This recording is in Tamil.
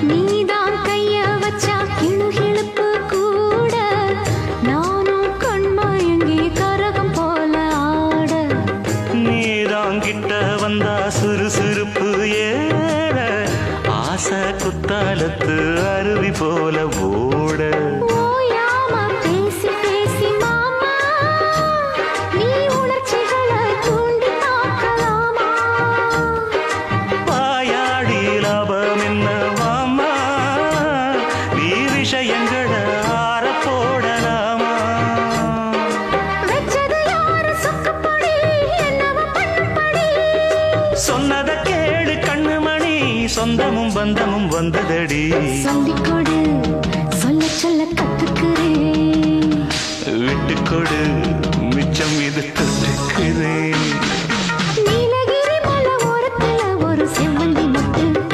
நீதான் கைய வச்சா கிளுகிளுப்பு கூட நானும் கண்மயங்கி கரகம் போல ஆட நீதான் கிட்ட வந்தா சுறுசுறுப்பு ஏற ஆசை குத்தாலத்து அருவி போல ஓட ஓயாம பேசி பேசி மாமா நீ உணர்ச்சிகளை தூண்டி தாக்கலாமா வாயாடி லாபம் என்ன மாமா நீ விஷயங்களை ஆற போடலாமா வெச்சது யாரு சொக்கப்படி என்னவ பண்ணும்படி சொன்னத கேளு கண்ணுமணி சொந்தமும் பந்தமும் வந்ததடி சொல்லிக் கொடு சொல்ல சொல்ல கத்துக்கிறேன் விட்டுக்கொடு